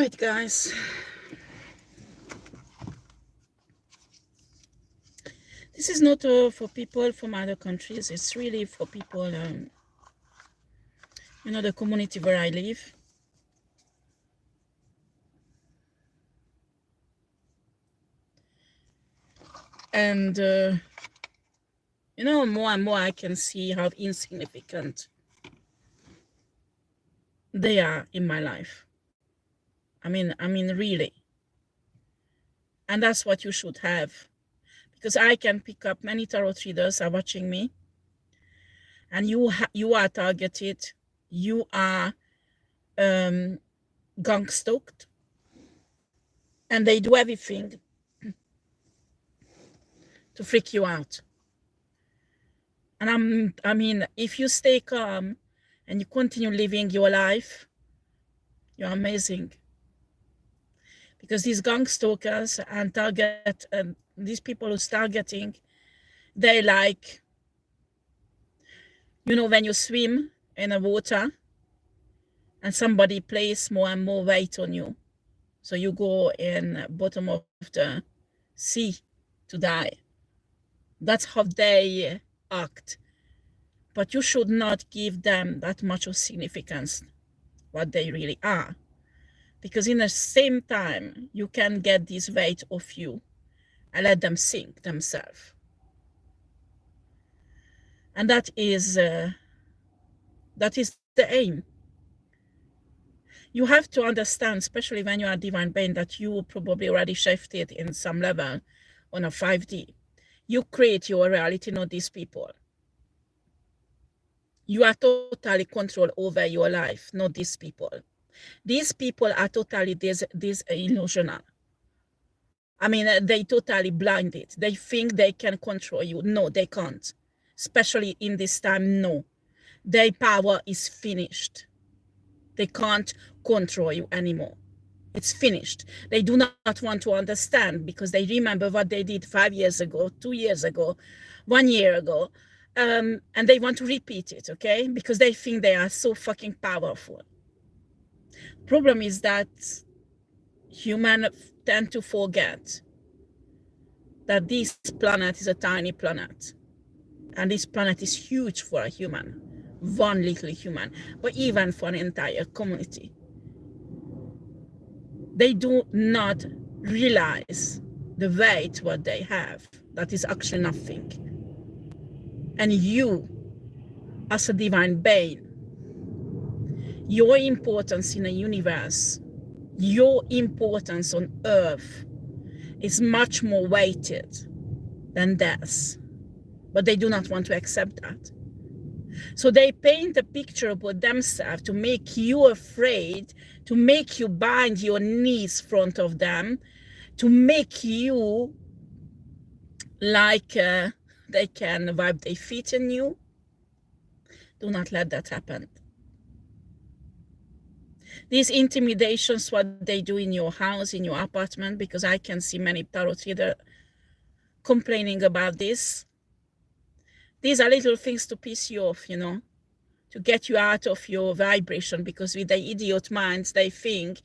Right, guys. This is not for people from other countries. It's really for people, the community where I live. And, more and more I can see how insignificant they are in my life. I mean, really. And that's what you should have. Because I can pick up many tarot readers are watching me. And you are targeted. You are gangstalked. And they do everything to freak you out. And I mean, if you stay calm and you continue living your life, you're amazing. Because these gang stalkers and these people who's targeting, they like, when you swim in the water and somebody places more and more weight on you. So you go in bottom of the sea to die. That's how they act. But you should not give them that much of significance, what they really are. Because in the same time, you can get this weight off you and let them sink themselves. And that is the aim. You have to understand, especially when you are divine being, that you probably already shifted in some level on a 5D. You create your reality, not these people. You are totally control over your life, not these people. These people are totally disillusional. I mean, they totally blinded. They think they can control you. No, they can't. Especially in this time, no. Their power is finished. They can't control you anymore. It's finished. They do not want to understand because they remember what they did 5 years ago, 2 years ago, 1 year ago. And they want to repeat it, okay? Because they think they are so fucking powerful. Problem is that humans tend to forget that this planet is a tiny planet. And this planet is huge for a human. One little human. But even for an entire community. They do not realize the weight what they have. That is actually nothing. And you, as a divine being, your importance in the universe, your importance on earth is much more weighted than theirs. But they do not want to accept that. So they paint a picture about themselves to make you afraid, to make you bind your knees in front of them, to make you like they can wipe their feet in you. Do not let that happen. These intimidations, what they do in your house, in your apartment, because I can see many tarot readers complaining about this. These are little things to piss you off, to get you out of your vibration, because with their idiot minds, they think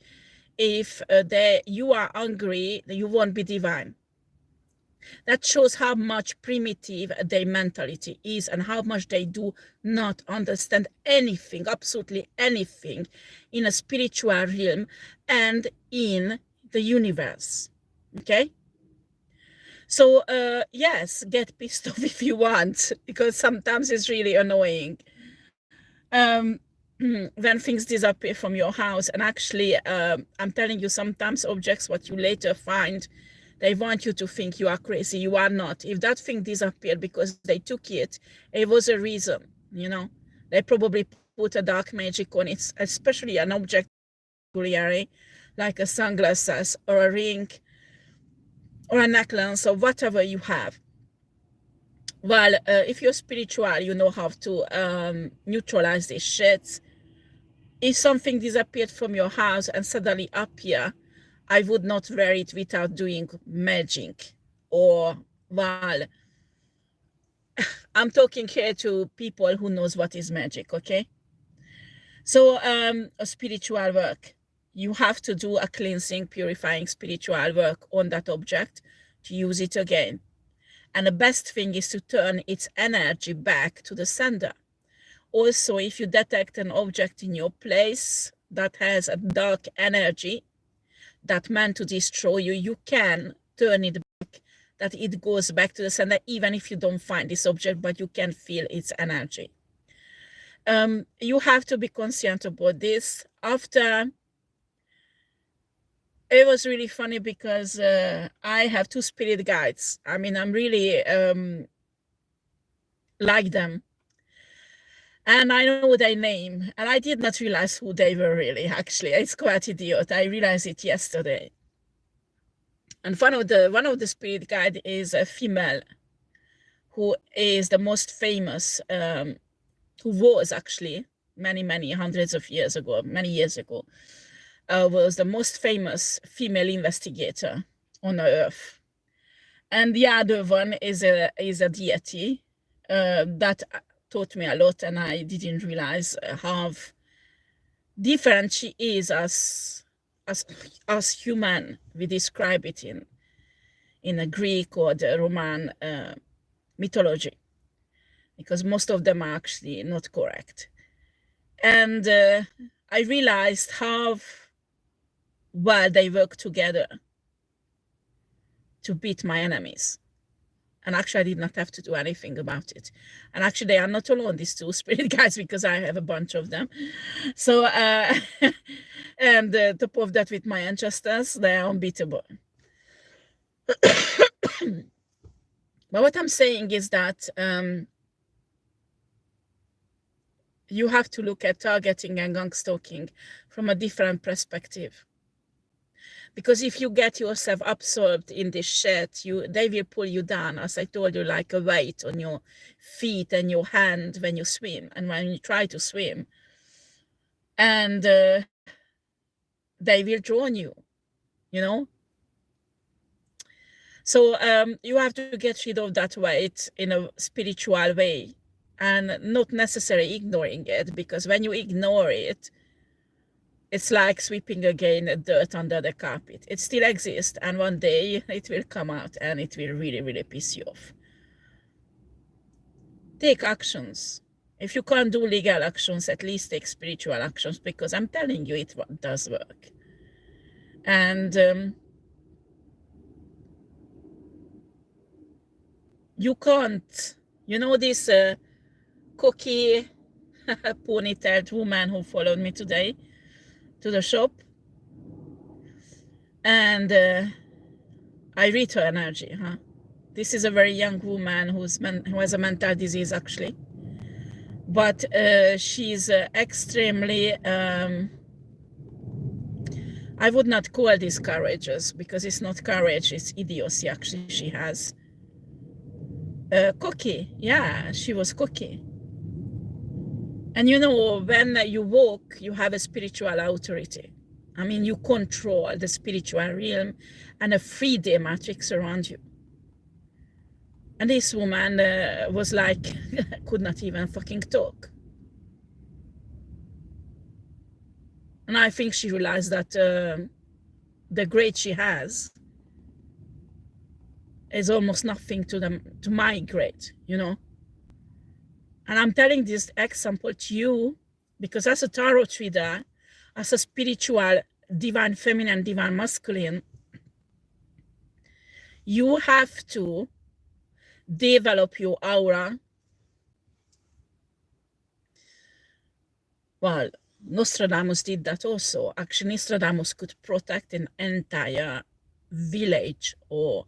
if you are angry, you won't be divine. That shows how much primitive their mentality is and how much they do not understand anything, absolutely anything, in a spiritual realm and in the universe, okay? So, yes, get pissed off if you want, because sometimes it's really annoying. When things disappear from your house, and actually, I'm telling you, sometimes objects, what you later find, they want you to think you are crazy. You are not. If that thing disappeared because they took it, it was a reason, They probably put a dark magic on it, especially an object, like a sunglasses or a ring or a necklace or whatever you have. Well, if you're spiritual, you know how to neutralize this shit. If something disappeared from your house and suddenly appear, I would not wear it without doing magic. Or, well, I'm talking here to people who knows what is magic, okay? So, a spiritual work. you have to do a cleansing, purifying spiritual work on that object to use it again. And the best thing is to turn its energy back to the sender. Also, if you detect an object in your place that has a dark energy that meant to destroy you, you can turn it back, that it goes back to the sender, even if you don't find this object, but you can feel its energy. You have to be conscient about this. After, it was really funny because I have 2 spirit guides. I mean, I'm really like them. And I know their name, and I did not realize who they were really, actually. It's quite idiot. I realized it yesterday. And one of the spirit guide is a female who is the most famous, who was actually many hundreds of years ago, many years ago, was the most famous female investigator on Earth. And the other one is a deity that taught me a lot, and I didn't realize how different she is as human. We describe it in a Greek or the Roman mythology, because most of them are actually not correct. And I realized how well they work together to beat my enemies. And actually, I did not have to do anything about it. And actually, they are not alone, these 2 spirit guides, because I have a bunch of them. So, and top of that, with my ancestors, they are unbeatable. But what I'm saying is that you have to look at targeting and gangstalking from a different perspective. Because if you get yourself absorbed in this shit, they will pull you down, as I told you, like a weight on your feet and your hand when you swim and when you try to swim. And they will drown you, you know? So you have to get rid of that weight in a spiritual way, and not necessarily ignoring it, because when you ignore it, it's like sweeping again dirt under the carpet. It still exists, and one day it will come out and it will really piss you off. Take actions. If you can't do legal actions, at least take spiritual actions, because I'm telling you, it does work. And you can't, you know, this cocky ponytailed woman who followed me today to the shop, and I read her energy. This is a very young woman who has a mental disease, actually, but she's extremely, I would not call this courageous, because it's not courage, it's idiocy. Actually, she has cocky. Yeah, she was cocky. And you know, when you walk, you have a spiritual authority. I mean, you control the spiritual realm and a 3D matrix around you. And this woman was like, could not even fucking talk. And I think she realized that the grade she has is almost nothing to my grade, you know. And I'm telling this example to you because as a tarot reader, as a spiritual divine feminine, divine masculine, you have to develop your aura. Well, Nostradamus did that also. Actually, Nostradamus could protect an entire village or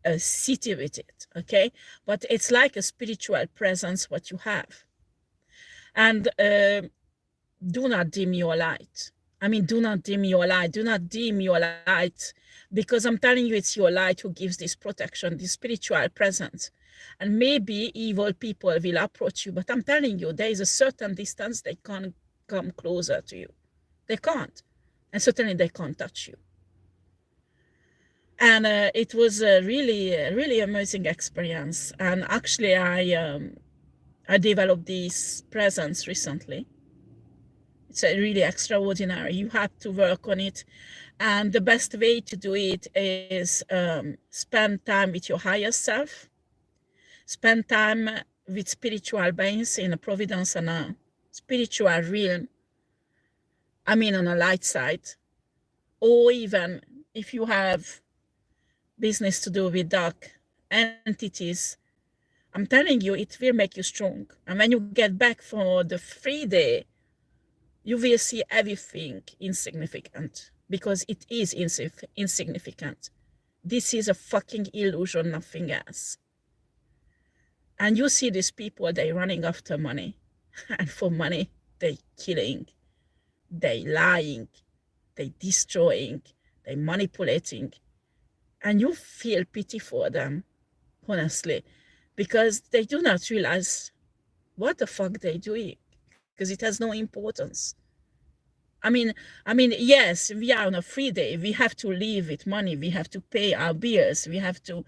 a city with it, okay? But it's like a spiritual presence what you have. And do not dim your light. I mean, do not dim your light. Do not dim your light, because I'm telling you, it's your light who gives this protection, this spiritual presence. And maybe evil people will approach you, but I'm telling you, there is a certain distance they can't come closer to you. They can't. And certainly they can't touch you. And it was a really amazing experience. And actually, I developed this presence recently. It's really extraordinary. You have to work on it. And the best way to do it is spend time with your higher self, spend time with spiritual beings in a providence and a spiritual realm, I mean on a light side, or even if you have business to do with dark entities, I'm telling you, it will make you strong. And when you get back for the free day, you will see everything insignificant, because it is insignificant. This is a fucking illusion, nothing else. And you see these people, they running after money. And for money, they killing, they lying, they destroying, they manipulating. And you feel pity for them, honestly, because they do not realize what the fuck they're doing, because it has no importance. I mean, yes, we are on a free day. We have to live with money. We have to pay our bills. We have to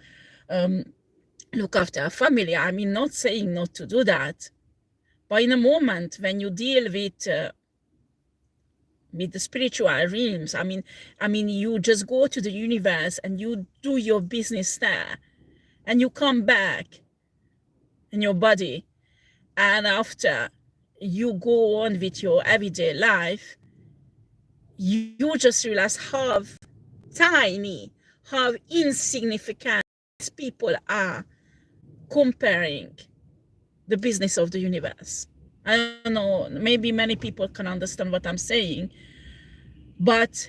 look after our family. I mean, not saying not to do that, but in a moment when you deal with the spiritual realms, I mean, you just go to the universe and you do your business there, and you come back in your body, and after you go on with your everyday life, you just realize how tiny, how insignificant people are comparing the business of the universe. I don't know, maybe many people can understand what I'm saying, but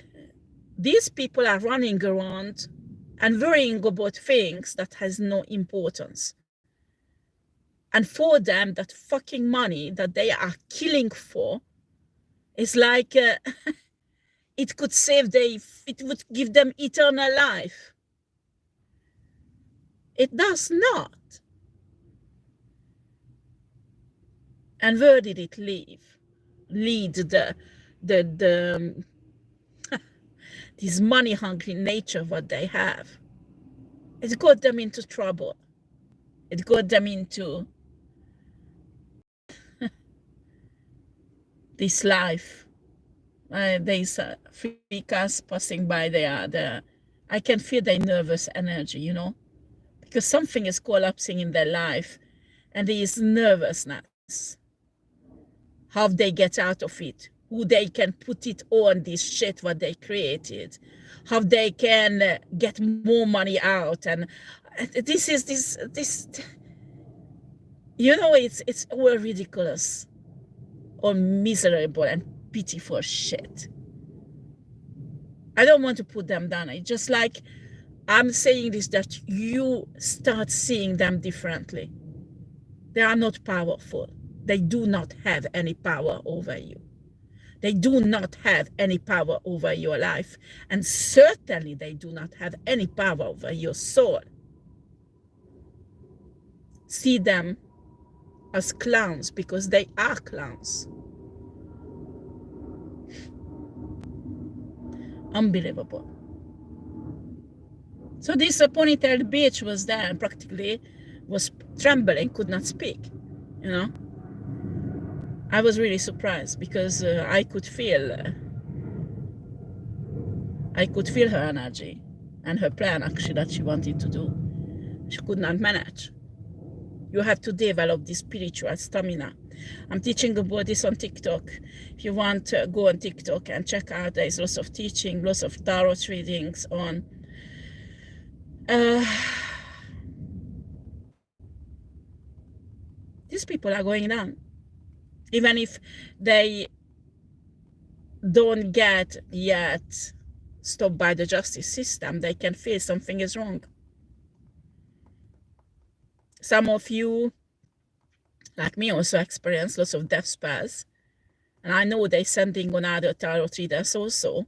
these people are running around and worrying about things that has no importance. And for them, that fucking money that they are killing for is like it could save it would give them eternal life. It does not. And where did it lead the this money hungry nature what they have? It got them into trouble. It got them into this life. There's three cars passing by there. I can feel their nervous energy, you know, because something is collapsing in their life, and there is nervousness. How they get out of it, who they can put it on this shit what they created, how they can get more money out, and this, you know, it's all ridiculous or miserable and pitiful shit. I don't want to put them down. It's just like I'm saying this, that you start seeing them differently. They are not powerful. They do not have any power over you. They do not have any power over your life. And certainly they do not have any power over your soul. See them as clowns, because they are clowns. Unbelievable. So this ponytailed bitch was there and practically was trembling, could not speak, you know. I was really surprised, because I could feel her energy and her plan actually that she wanted to do. She could not manage. You have to develop this spiritual stamina. I'm teaching about this on TikTok. If you want, go on TikTok and check out. There's lots of teaching, lots of tarot readings on these people are going down. Even if they don't get yet stopped by the justice system, they can feel something is wrong. Some of you, like me, also experience lots of death spells. And I know they're sending on other tarot readers also.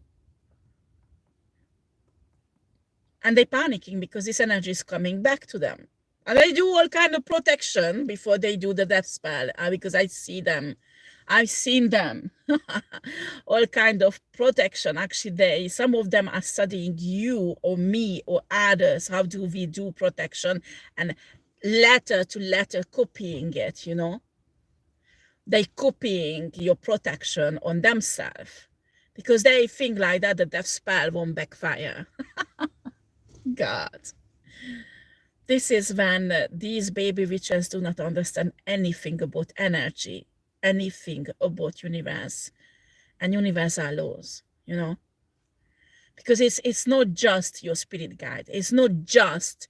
And they're panicking because this energy is coming back to them. And they do all kind of protection before they do the death spell, because I see them. I've seen them. All kind of protection. Actually, some of them are studying you or me or others. How do we do protection? And letter to letter copying it, you know. They copying your protection on themselves because they think like that the death spell won't backfire. God. This is when these baby witches do not understand anything about energy, anything about universe and universal laws, you know? Because it's not just your spirit guide. It's not just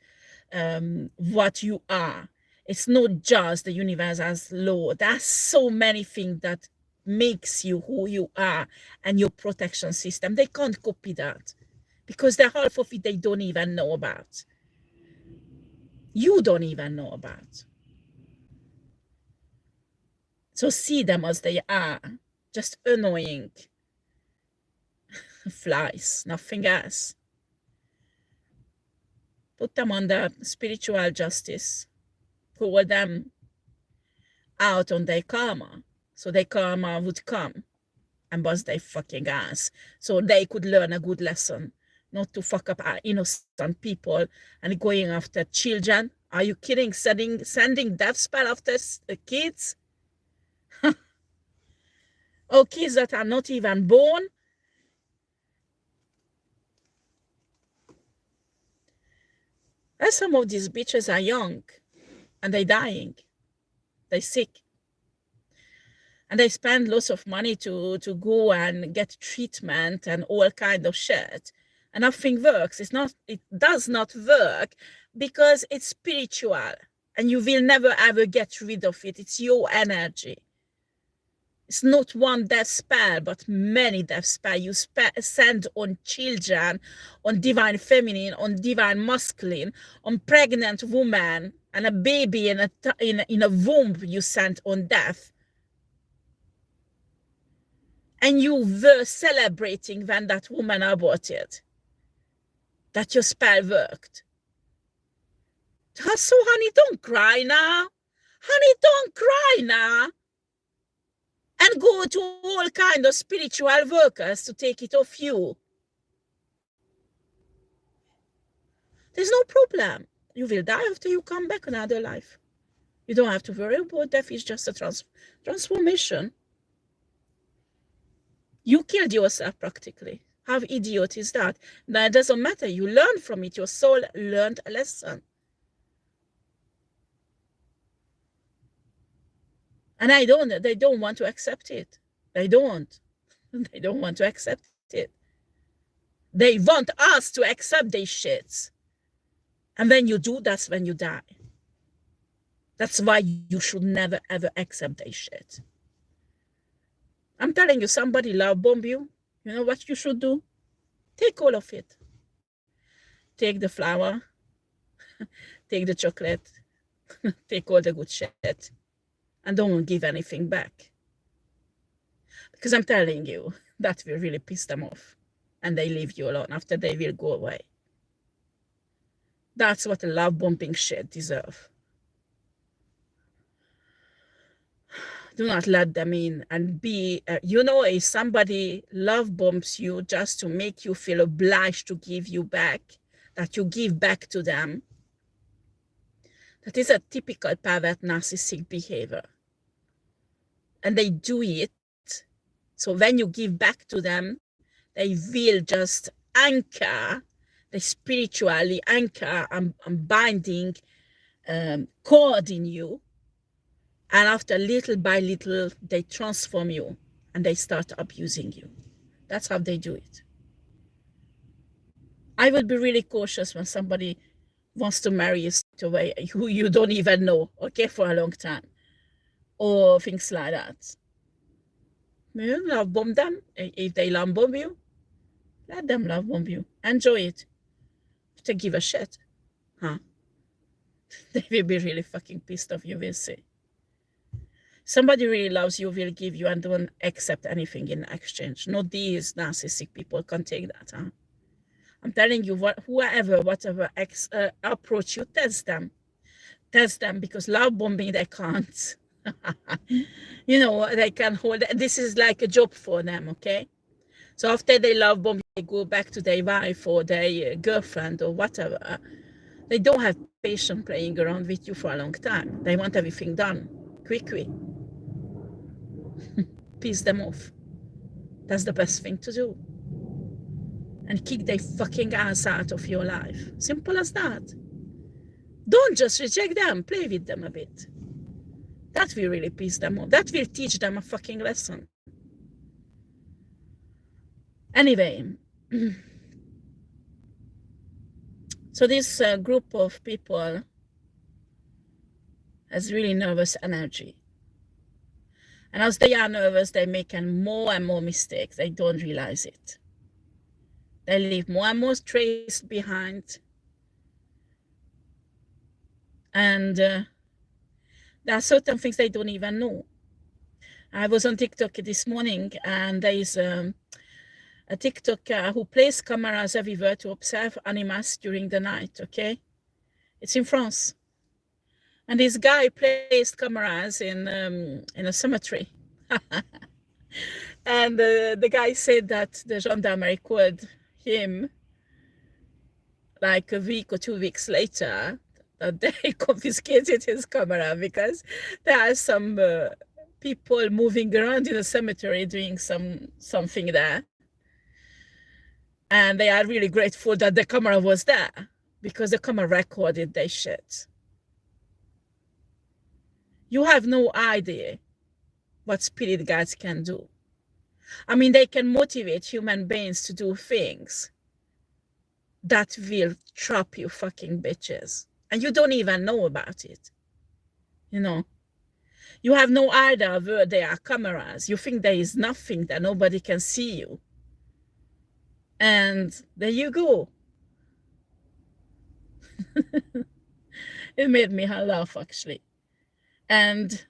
what you are. It's not just the universal's law. There's so many things that makes you who you are and your protection system. They can't copy that because the half of it they don't even know about. You don't even know about. So see them as they are, just annoying flies, nothing else. Put them under spiritual justice. Hold them out on their karma, so their karma would come and bust their fucking ass, so they could learn a good lesson, not to fuck up our innocent people and going after children. Are you kidding? Sending death spell after kids? Or kids that are not even born? And some of these bitches are young and they're dying. They're sick. And they spend lots of money to go and get treatment and all kind of shit. And nothing works. It does not work because it's spiritual. And you will never ever get rid of it. It's your energy. It's not one death spell, but many death spells you send on children, on divine feminine, on divine masculine, on pregnant woman, and a baby in a womb you sent on death. And you were celebrating when that woman aborted, that your spell worked. So, honey, don't cry now. Honey, don't cry now. And go to all kind of spiritual workers to take it off you. There's no problem. You will die after you come back another life. You don't have to worry about death. It's just a transformation. You killed yourself practically. How idiot is that? That doesn't matter. You learn from it. Your soul learned a lesson. And they don't want to accept it. They don't. They don't want to accept it. They want us to accept these shits. And when you do, that's when you die. That's why you should never, ever accept this shit. I'm telling you, somebody love bomb you. You know what you should do? Take all of it. Take the flour. Take the chocolate. Take all the good shit. And don't give anything back. Because I'm telling you, that will really piss them off. And they leave you alone after they will go away. That's what a love bombing shit deserve. Do not let them in and be, if somebody love bombs you just to make you feel obliged to give you back, that you give back to them, that is a typical pervert narcissistic behavior. And they do it. So when you give back to them, they will just anchor, they spiritually anchor and binding cord in you. And after little by little, they transform you and they start abusing you. That's how they do it. I would be really cautious when somebody wants to marry you straight away who you don't even know, okay, for a long time. Or things like that. You love bomb them. If they love bomb you, let them love bomb you. Enjoy it. To give a shit. Huh? They will be really fucking pissed off, you will see. Somebody really loves you, will give you, and don't accept anything in exchange. Not these narcissistic people can take that, huh? I'm telling you, whatever approach you, test them. Test them, because love bombing, they can't. They can hold, this is like a job for them, okay? So after they love bomb, they go back to their wife or their girlfriend or whatever. They don't have patience playing around with you for a long time. They want everything done quickly. Piss them off. That's the best thing to do. And kick their fucking ass out of your life. Simple as that. Don't just reject them. Play with them a bit. That will really piss them off. That will teach them a fucking lesson. Anyway, so this group of people has really nervous energy. And as they are nervous, they make more and more mistakes. They don't realize it. They leave more and more traces behind. And there are certain things they don't even know. I was on TikTok this morning, and there is a TikToker who places cameras everywhere to observe animals during the night, okay? It's in France. And this guy placed cameras in a cemetery. And the guy said that the gendarmerie called him like a week or 2 weeks later, that they confiscated his camera because there are some people moving around in the cemetery doing something there. And they are really grateful that the camera was there because the camera recorded their shit. You have no idea what spirit guides can do. I mean, they can motivate human beings to do things that will trap you fucking bitches. And you don't even know about it. You know? You have no idea where there are cameras. You think there is nothing, that nobody can see you. And there you go. It made me laugh, actually. And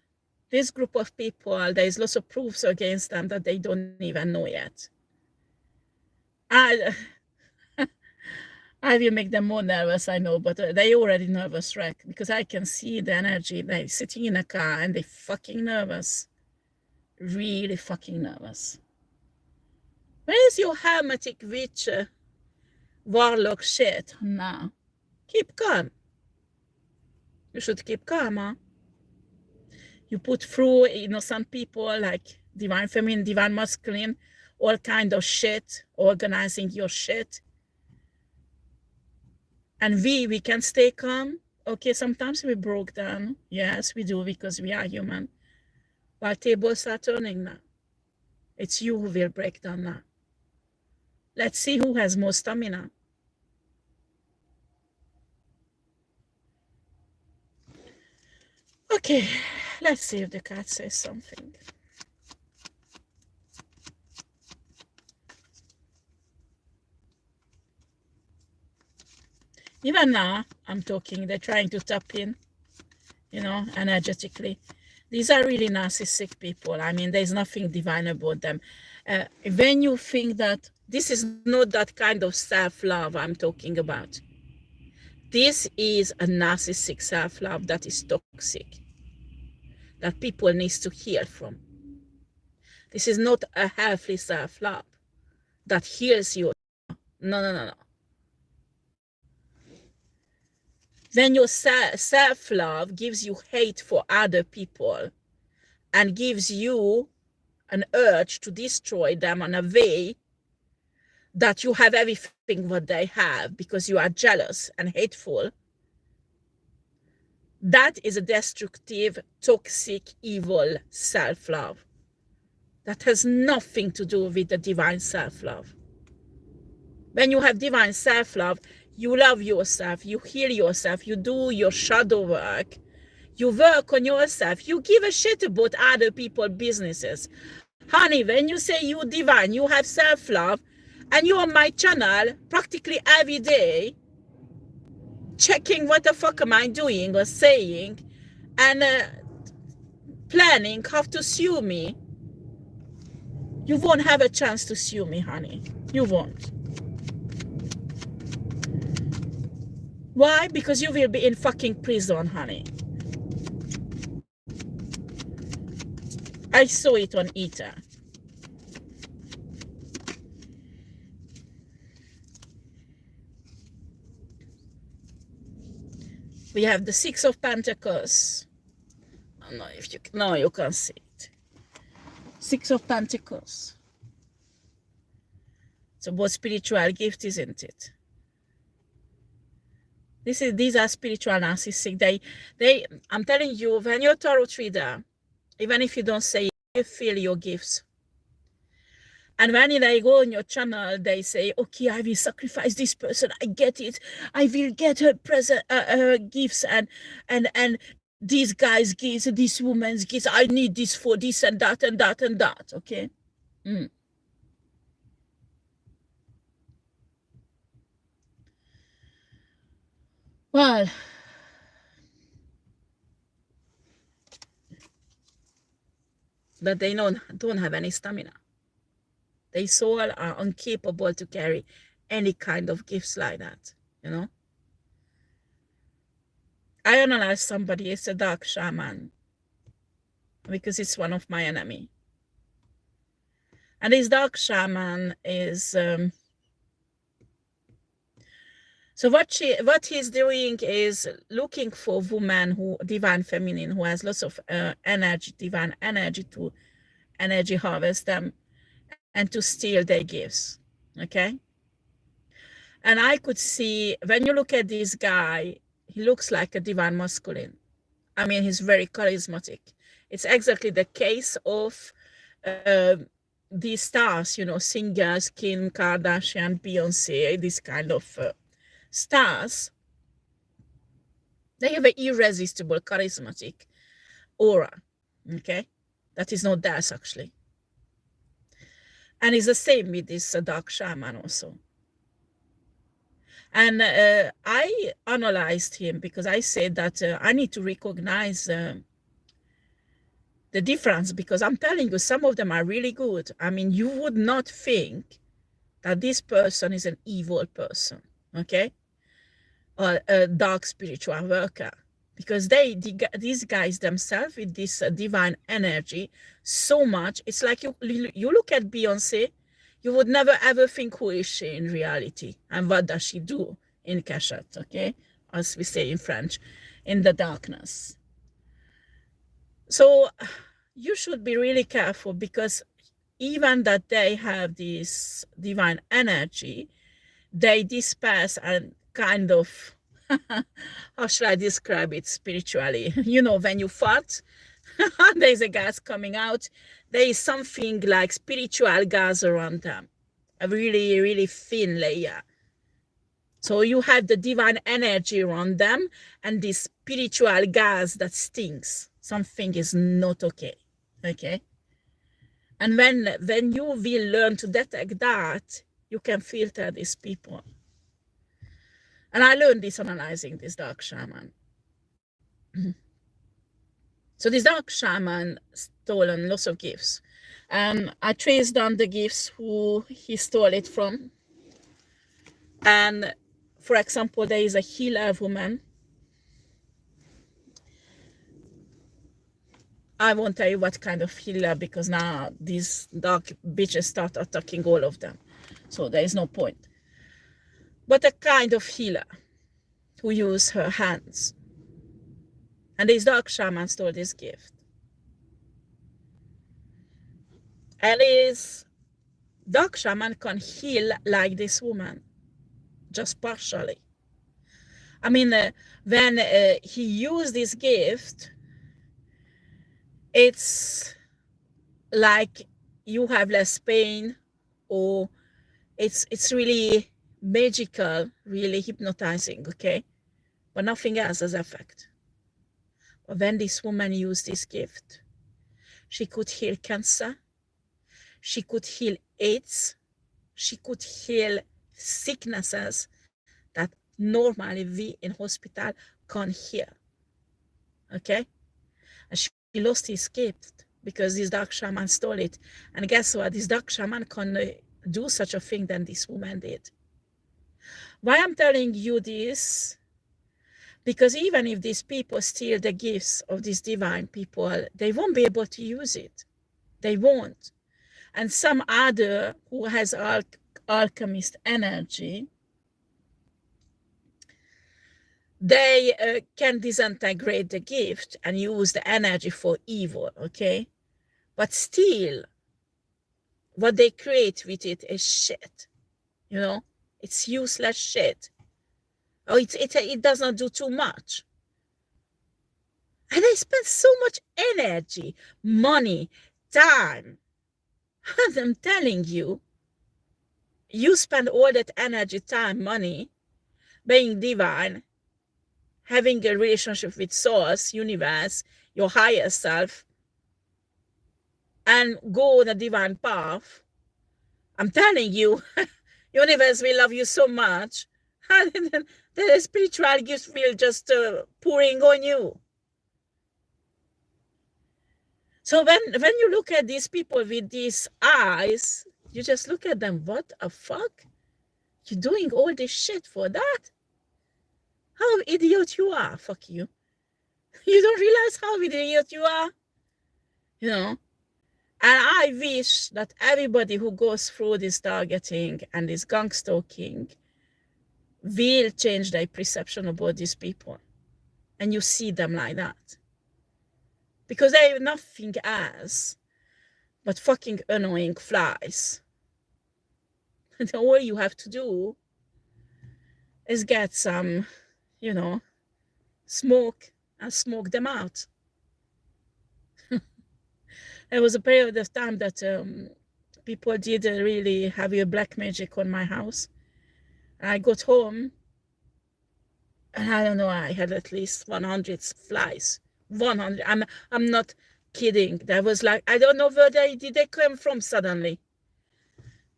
this group of people, there is lots of proofs against them that they don't even know yet. I will make them more nervous, I know, but they already nervous wreck because I can see the energy. They're sitting in a car and they're fucking nervous. Really fucking nervous. Where is your hermetic witch warlock shit now? Keep calm. You should keep calm, huh? You put through innocent people like divine feminine, divine masculine, all kind of shit, organizing your shit. And we can stay calm. Okay, sometimes we broke down. Yes, we do, because we are human. While tables are turning now. It's you who will break down now. Let's see who has more stamina. Okay, let's see if the cat says something. Even now, I'm talking, they're trying to tap in, you know, energetically. These are really narcissistic people. I mean, there's nothing divine about them. When you think that this is not that kind of self-love I'm talking about. This is a narcissistic self-love that is toxic, that people need to heal from. This is not a healthy self-love that heals you. No. When your self-love gives you hate for other people and gives you an urge to destroy them in a way that you have everything what they have because you are jealous and hateful, that is a destructive, toxic, evil self-love. That has nothing to do with the divine self-love. When you have divine self-love, you love yourself, you heal yourself, you do your shadow work, you work on yourself, you give a shit about other people's businesses. Honey, when you say you divine, you have self-love, and you on my channel practically every day, checking what the fuck am I doing or saying, and planning how to sue me, you won't have a chance to sue me, honey. You won't. Why? Because you will be in fucking prison, honey. I saw it on M.E.T. We have the Six of Pentacles. I don't know if you... No, you can't see it. Six of Pentacles. It's about spiritual gift, isn't it? These are spiritual narcissistic. I'm telling you, when you're a tarot reader, even if you don't say it, you feel your gifts. And when they go on your channel, they say, okay, I will sacrifice this person. I get it. I will get her present, her gifts and these guys' gifts, this woman's gifts. I need this for this and that and that and that. Okay. Well, that they don't have any stamina. Their soul are incapable to carry any kind of gifts like that, you know. I analyze somebody, it's a dark shaman, because it's one of my enemy. And this dark shaman is so what he's doing is looking for women who divine feminine who has lots of energy, divine energy, to energy harvest them and to steal their gifts. Okay. And I could see, when you look at this guy, he looks like a divine masculine. I mean, he's very charismatic. It's exactly the case of these stars, you know, singers, Kim Kardashian, Beyonce, this kind of stars. They have an irresistible, charismatic aura, okay? That is not theirs, actually. And it's the same with this dark shaman also. And I analyzed him because I said that I need to recognize the difference, because I'm telling you, some of them are really good. I mean, you would not think that this person is an evil person, okay? Or a dark spiritual worker, because these guys themselves with this divine energy so much. It's like you look at Beyonce, you would never ever think who is she in reality and what does she do in cachette, okay, as we say in French, in the darkness. So you should be really careful, because even that they have this divine energy, they disperse and kind of how should I describe it spiritually? You know, when you fart, there's a gas coming out. There is something like spiritual gas around them, a really, really thin layer. So you have the divine energy around them and this spiritual gas that stinks. Something is not okay. Okay. And when you will learn to detect that, you can filter these people. And I learned this analyzing this dark shaman. So this dark shaman stolen lots of gifts. I traced down the gifts who he stole it from. And for example, there is a healer woman. I won't tell you what kind of healer, because now these dark bitches start attacking all of them. So there is no point. But a kind of healer who use her hands. And this dark shaman stole this gift. And this dark shaman can heal like this woman, just partially. I mean, when he used this gift, it's like you have less pain, or it's really magical, really hypnotizing, okay? But nothing else has effect. But when this woman used this gift, she could heal cancer, she could heal AIDS, she could heal sicknesses that normally we in hospital can't heal, okay? And she lost his gift because this dark shaman stole it. And guess what? This dark shaman can do such a thing than this woman did. Why I'm telling you this? Because even if these people steal the gifts of these divine people, they won't be able to use it. They won't. And some other who has alchemist energy, they can disintegrate the gift and use the energy for evil, okay? But still, What they create with it is shit. You know, it's useless shit. Oh, it does not do too much. And they spend so much energy, money, time. And I'm telling you, you spend all that energy, time, money, being divine, having a relationship with source, universe, your higher self, and go on a divine path. I'm telling you, universe will love you so much. And the spiritual gifts will just pouring on you. So when you look at these people with these eyes, you just look at them, what a fuck? You're doing all this shit for that? How idiot you are, fuck you. You don't realize how idiot you are? You know? And I wish that everybody who goes through this targeting and this gangstalking will change their perception about these people. And you see them like that. Because they're nothing else but fucking annoying flies. And all you have to do is get some, you know, smoke and smoke them out. There was a period of time that people did really heavy black magic on my house. I got home and I don't know, I had at least 100 flies. 100. I'm not kidding. That was like, I don't know where did they come from suddenly.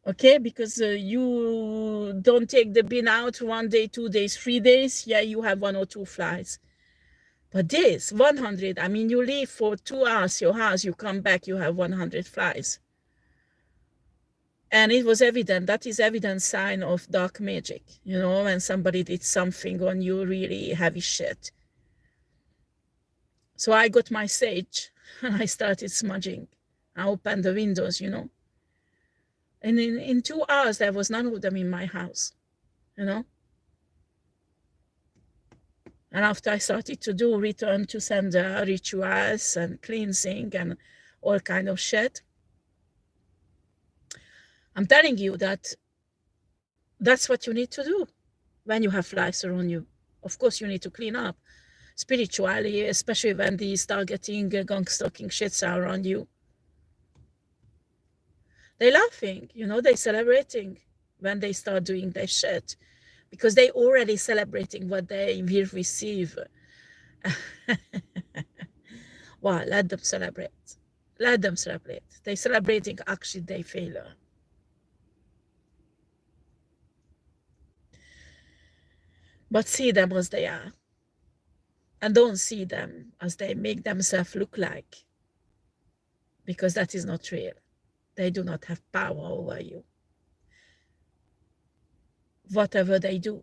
Okay, because you don't take the bin out 1 day, 2 days, 3 days. Yeah, you have 1 or 2 flies. But this 100, I mean, you leave for 2 hours your house, you come back, you have 100 flies. And it was evident, that is evident sign of dark magic, you know, when somebody did something on you, really heavy shit. So I got my sage and I started smudging. I opened the windows, you know. And in 2 hours, there was none of them in my house, you know. And after I started to do return to sender rituals and cleansing and all kind of shit, I'm telling you that that's what you need to do when you have flies around you. Of course, you need to clean up spiritually, especially when these targeting, gang-stalking shits are around you. They're laughing, you know, they're celebrating when they start doing their shit because they're already celebrating what they will receive. Well, let them celebrate. Let them celebrate. They're celebrating actually their failure. But see them as they are. And don't see them as they make themselves look like. Because that is not real. They do not have power over you. Whatever they do.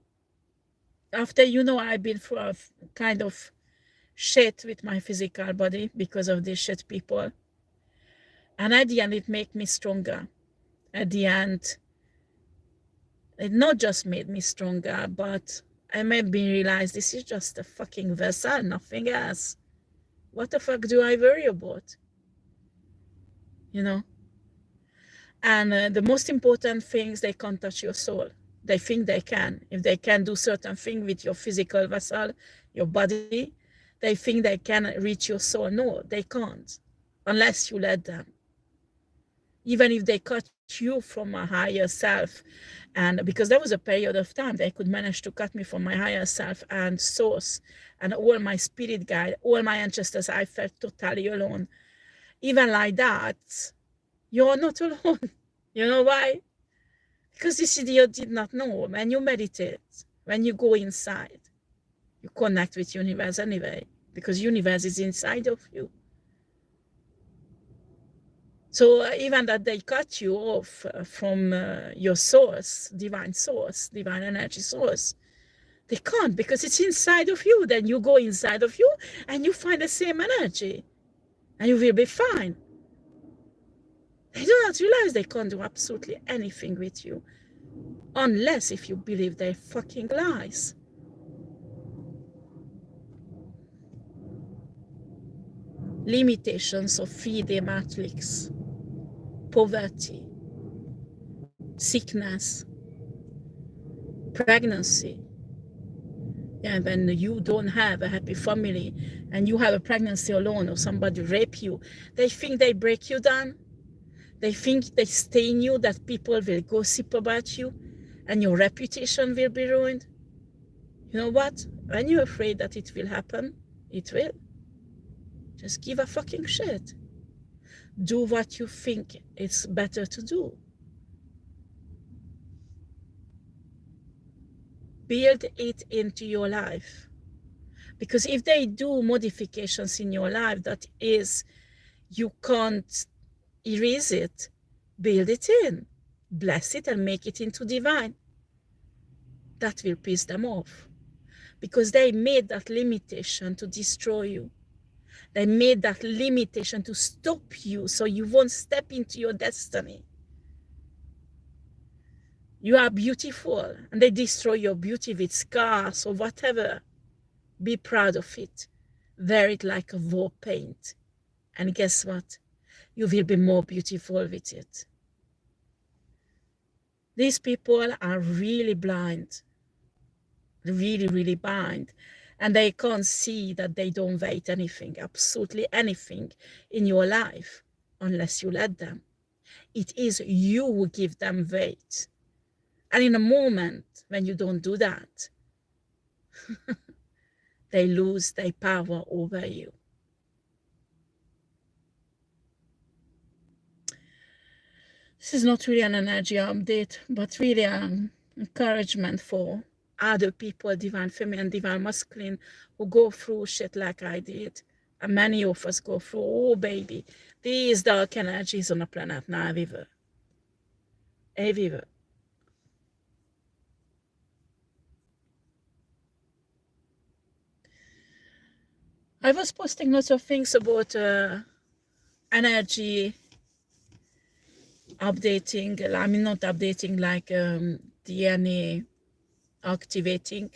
After, you know, I've been through a kind of shit with my physical body because of these shit people. And at the end, it made me stronger. At the end, it not just made me stronger, but I made me realize this is just a fucking vessel, nothing else. What the fuck do I worry about? You know? And the most important things, they can't touch your soul. They think they can. If they can do certain things with your physical vessel, your body, they think they can reach your soul. No, they can't, unless you let them. Even if they cut you from a higher self, and because there was a period of time they could manage to cut me from my higher self and source and all my spirit guide, all my ancestors, I felt totally alone. Even like that, you're not alone. You know why? Because this idiot did not know. When you meditate, when you go inside, you connect with universe anyway, because universe is inside of you. So even that they cut you off from your source, divine energy source, they can't, because it's inside of you. Then you go inside of you and you find the same energy and you will be fine. They do not realize they can't do absolutely anything with you, unless if you believe their fucking lies. Limitations of 3D matrix, poverty, sickness, pregnancy. Yeah, when you don't have a happy family and you have a pregnancy alone or somebody rape you, they think they break you down. They think they stain you, that people will gossip about you and your reputation will be ruined. You know what? When you're afraid that it will happen, it will. Just give a fucking shit. Do what you think it's better to do. Build it into your life. Because if they do modifications in your life that is, you can't erase it, build it in. Bless it and make it into divine. That will piss them off. Because they made that limitation to destroy you. They made that limitation to stop you so you won't step into your destiny. You are beautiful, and they destroy your beauty with scars or whatever. Be proud of it. Wear it like a war paint. And guess what? You will be more beautiful with it. These people are really blind. Really, really blind. And they can't see that they don't weight anything, absolutely anything in your life, unless you let them. It is you who give them weight. And in a moment when you don't do that, they lose their power over you. This is not really an energy update, but really an encouragement for other people, divine feminine, divine masculine, who go through shit like I did. And many of us go through, oh baby, these dark energies on the planet now everywhere. Everywhere. I was posting lots of things about energy updating. I mean, not updating, like DNA activating.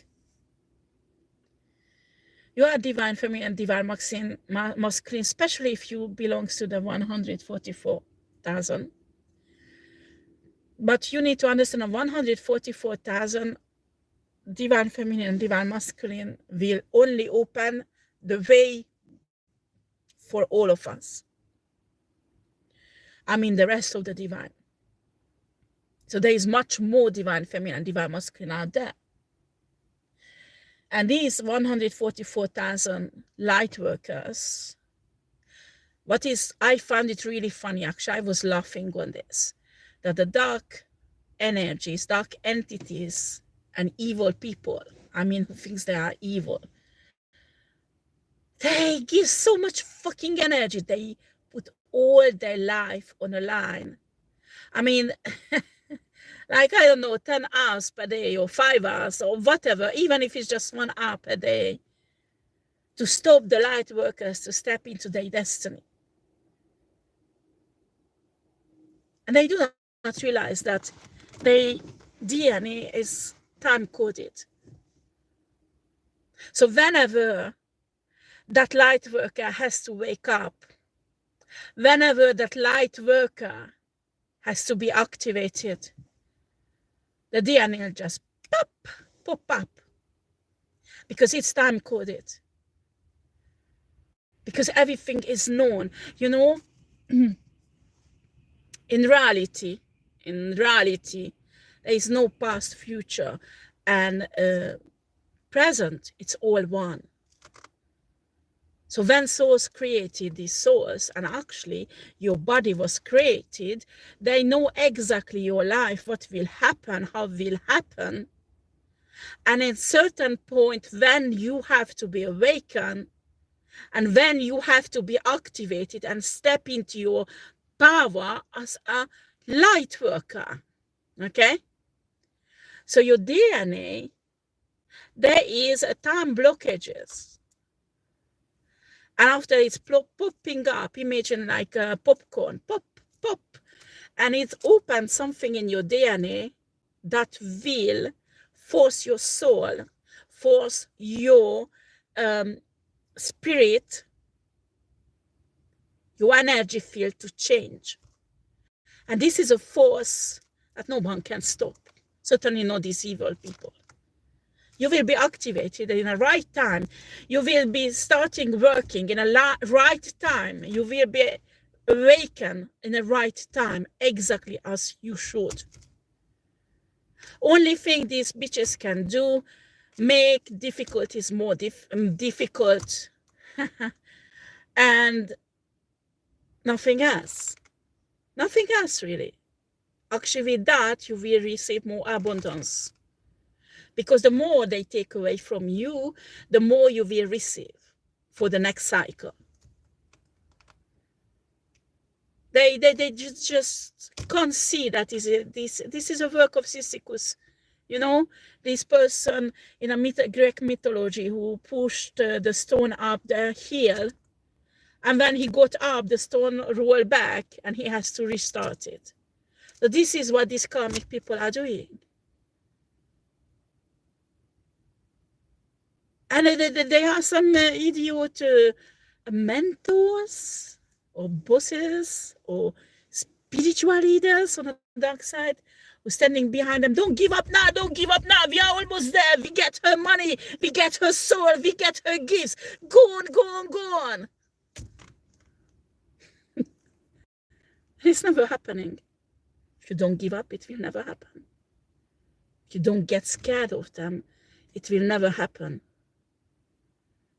You are divine feminine and divine masculine, especially if you belong to the 144,000. But you need to understand that 144,000 divine feminine and divine masculine will only open the way for all of us. I mean, the rest of the divine. So there is much more divine feminine and divine masculine out there. And these 144,000 light workers, I found it really funny, actually, I was laughing on this, that the dark energies, dark entities, and evil people, I mean, who thinks they are evil, they give so much fucking energy. They put all their life on a line. I mean, like, I don't know, 10 hours per day or 5 hours or whatever, even if it's just 1 hour per day, to stop the light workers to step into their destiny. And they do not realize that their DNA is time-coded. So whenever that light worker has to wake up, whenever that light worker has to be activated, the DNA will just pop up, because it's time-coded. Because everything is known, you know. In reality, there is no past, future, and present. It's all one. So when souls created these souls, and actually your body was created, they know exactly your life, what will happen, how will happen. And at a certain point, when you have to be awakened, and when you have to be activated and step into your power as a light worker, okay? So your DNA, there is a time blockages. And after it's popping up, imagine like a popcorn, pop, pop, and it opens something in your DNA that will force your soul, force your spirit, your energy field to change. And this is a force that no one can stop. Certainly not these evil people. You will be activated in the right time. You will be starting working in a right time. You will be awakened in the right time, exactly as you should. Only thing these bitches can do, make difficulties more difficult, and nothing else. Nothing else, really. Actually, with that, you will receive more abundance. Because the more they take away from you, the more you will receive for the next cycle. They just can't see that this is a work of Sisyphus. You know, this person in a Greek mythology who pushed the stone up the hill, and when he got up, the stone rolled back, and he has to restart it. So this is what these karmic people are doing. And they are some idiot mentors or bosses or spiritual leaders on the dark side who are standing behind them. Don't give up now, don't give up now. We are almost there. We get her money, we get her soul, we get her gifts. Go on, go on, go on. It's never happening. If you don't give up, it will never happen. If you don't get scared of them, it will never happen.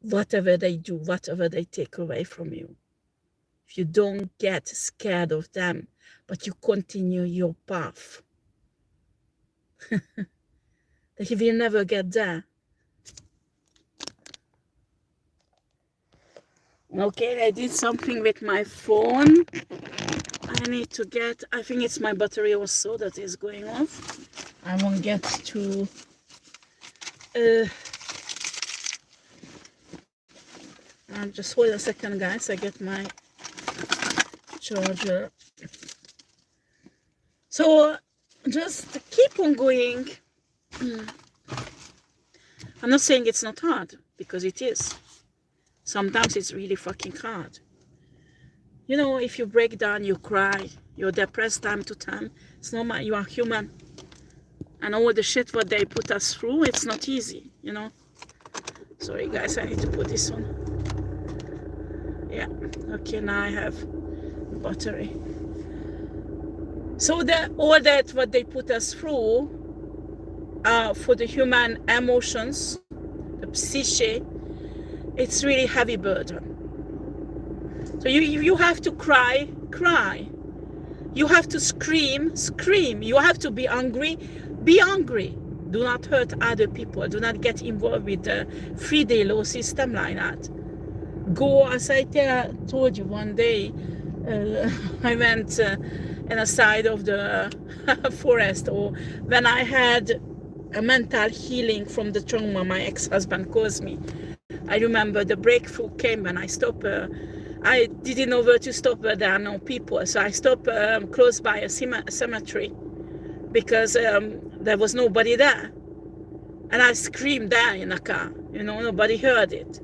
Whatever they do, whatever they take away from you. If you don't get scared of them, but you continue your path, you will never get there. Okay, I did something with my phone. I need to get, I think it's my battery also that is going off. I won't get to just hold a second, guys. I get my charger. So just keep on going. I'm not saying it's not hard, because it is. Sometimes it's really fucking hard. You know, if you break down, you cry, you're depressed time to time. It's normal, you are human. And all the shit what they put us through, it's not easy, you know. Sorry guys, I need to put this on. Yeah, okay, now I have battery. So all that what they put us through for the human emotions, the psyche, it's really heavy burden. So you have to cry. You have to scream. You have to be angry. Do not hurt other people. Do not get involved with the 3-day law system like that. Go, as I told you one day, I went in a side of the forest, or when I had a mental healing from the trauma my ex-husband caused me. I remember the breakthrough came when I stopped. I didn't know where to stop where there are no people, so I stopped close by a cemetery because there was nobody there, and I screamed there in a car. You know, nobody heard it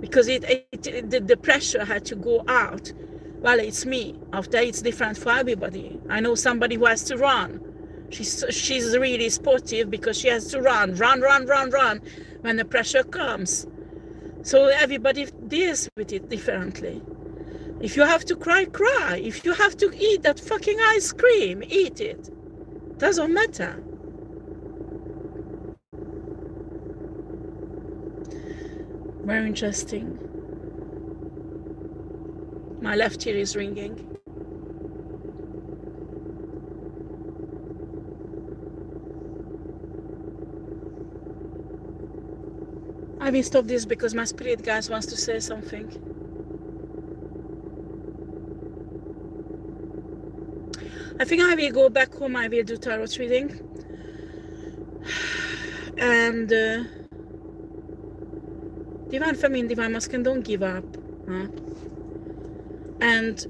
because the pressure had to go out. Well, it's me. After it's different for everybody. I know somebody who has to run. She's really sportive because she has to run when the pressure comes. So everybody deals with it differently. If you have to cry, cry. If you have to eat that fucking ice cream, eat it. Doesn't matter. Very interesting. My left ear is ringing. I will stop this because my spirit guys wants to say something. I think I will go back home. I will do tarot reading. And Divine Feminine, Divine Masculine, don't give up. Huh? And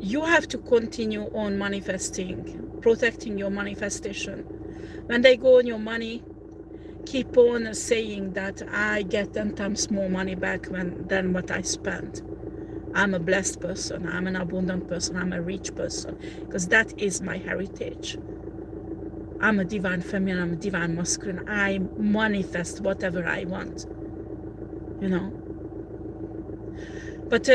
you have to continue on manifesting, protecting your manifestation. When they go on your money, keep on saying that I get 10 times more money back than what I spent. I'm a blessed person, I'm an abundant person, I'm a rich person, because that is my heritage. I'm a divine feminine, I'm a divine masculine. I manifest whatever I want, you know. But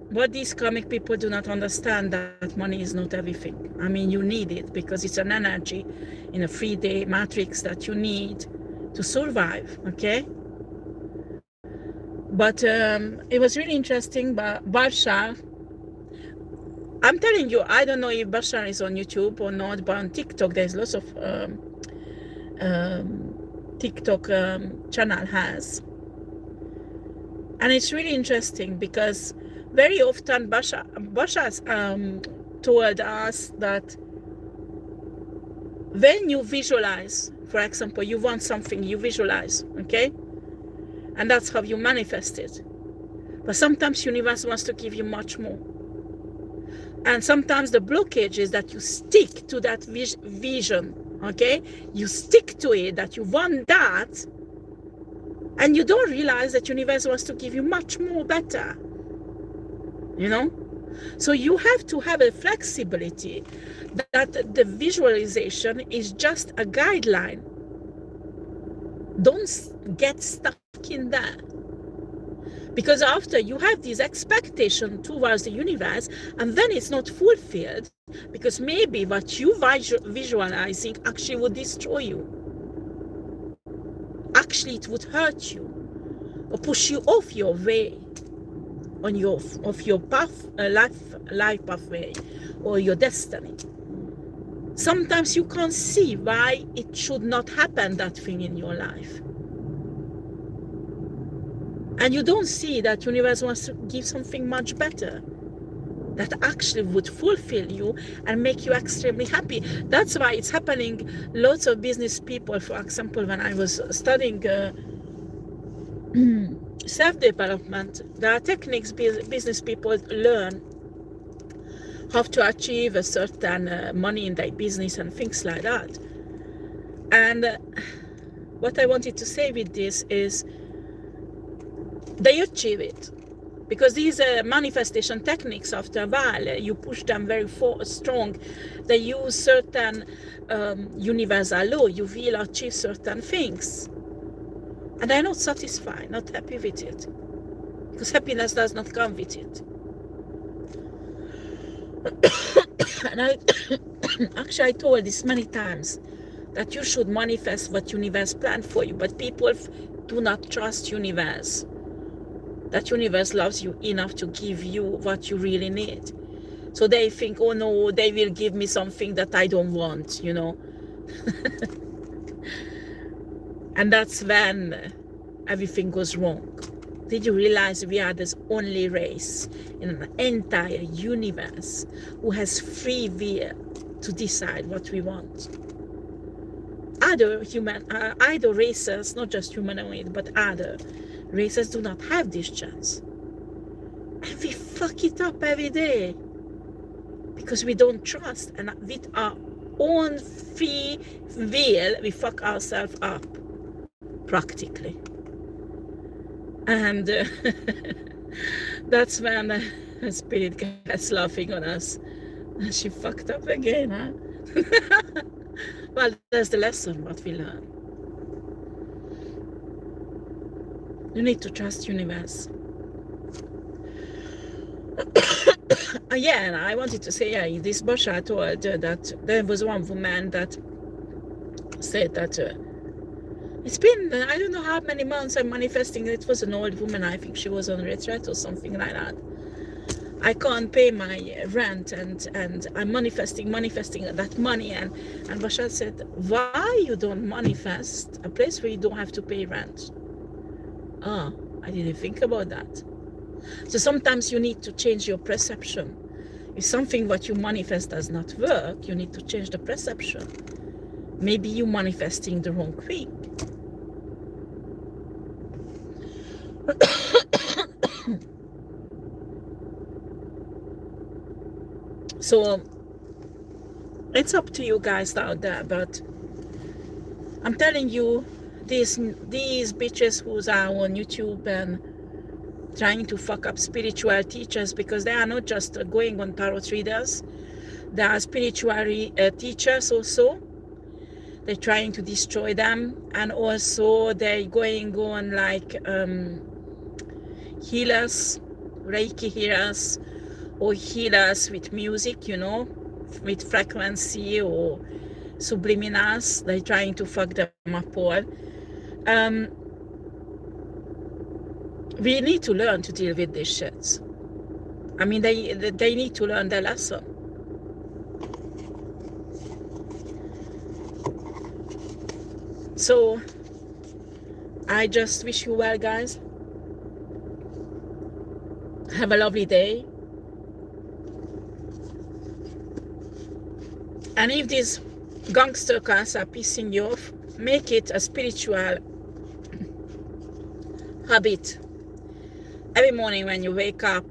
what these comic people do not understand, that money is not everything. I mean, you need it because it's an energy in a 3D matrix that you need to survive, okay? But it was really interesting. But Barsha, I'm telling you, I don't know if Barsha is on YouTube or not, but on TikTok, there's lots of TikTok channel has. And it's really interesting because very often Basha's told us that when you visualize, for example, you want something, you visualize, okay? And that's how you manifest it. But sometimes universe wants to give you much more. And sometimes the blockage is that you stick to that vision, okay? You stick to it, that you want that, and you don't realize that universe wants to give you much more better, you know? So you have to have a flexibility that the visualization is just a guideline. Don't get stuck in that. Because after you have this expectation towards the universe, and then it's not fulfilled, because maybe what you visualizing actually would destroy you. Actually, it would hurt you or push you off your way, on your path, life pathway, or your destiny. Sometimes you can't see why it should not happen, that thing in your life. And you don't see that universe wants to give something much better that actually would fulfill you and make you extremely happy. That's why it's happening. Lots of business people, for example, when I was studying self-development, there are techniques business people learn how to achieve a certain money in their business and things like that. And what I wanted to say with this is they achieve it. Because these manifestation techniques, after a while, you push them very strong. They use certain universal law. You will achieve certain things. And they're not satisfied, not happy with it. Because happiness does not come with it. And actually I told this many times, that you should manifest what universe planned for you. But people do not trust universe. That universe loves you enough to give you what you really need. So they think, oh no, they will give me something that I don't want, you know. And that's when everything goes wrong. Did you realize we are the only race in an entire universe who has free will to decide what we want? Other races, not just humanoid, but other races do not have this chance. And we fuck it up every day. Because we don't trust, and with our own free will, we fuck ourselves up. Practically. And that's when Spirit gets laughing on us. And she fucked up again, huh? Well, that's the lesson, what we learn. You need to trust universe. Yeah, and I wanted to say, yeah, this Basha told that there was one woman that said that it's been, I don't know how many months I'm manifesting. It was an old woman, I think she was on retreat or something like that. I can't pay my rent, and I'm manifesting that money. And Basha said, why you don't manifest a place where you don't have to pay rent? Ah, I didn't think about that. So sometimes you need to change your perception. If something what you manifest does not work, you need to change the perception. Maybe you're manifesting the wrong thing. So it's up to you guys out there, but I'm telling you, these bitches who are on YouTube and trying to fuck up spiritual teachers, because they are not just going on tarot readers. They are spiritual teachers also. They're trying to destroy them, and also they're going on like healers, Reiki healers, or healers with music, you know, with frequency or subliminals. They're trying to fuck them up all. We need to learn to deal with this shit. I mean, they need to learn their lesson. So I just wish you well, guys. Have a lovely day. And if these gangster cars are pissing you off, make it a spiritual habit. Every morning when you wake up,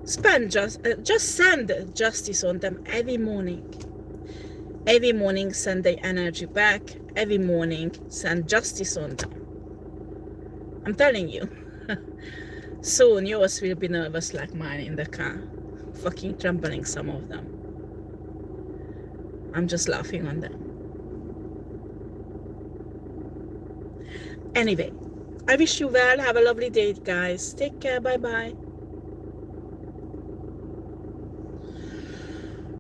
just send justice on them every morning. Every morning send their energy back. Every morning send justice on them. I'm telling you. Soon yours will be nervous like mine in the car. Fucking trembling, some of them. I'm just laughing on them. Anyway, I wish you well. Have a lovely day, guys. Take care. Bye-bye.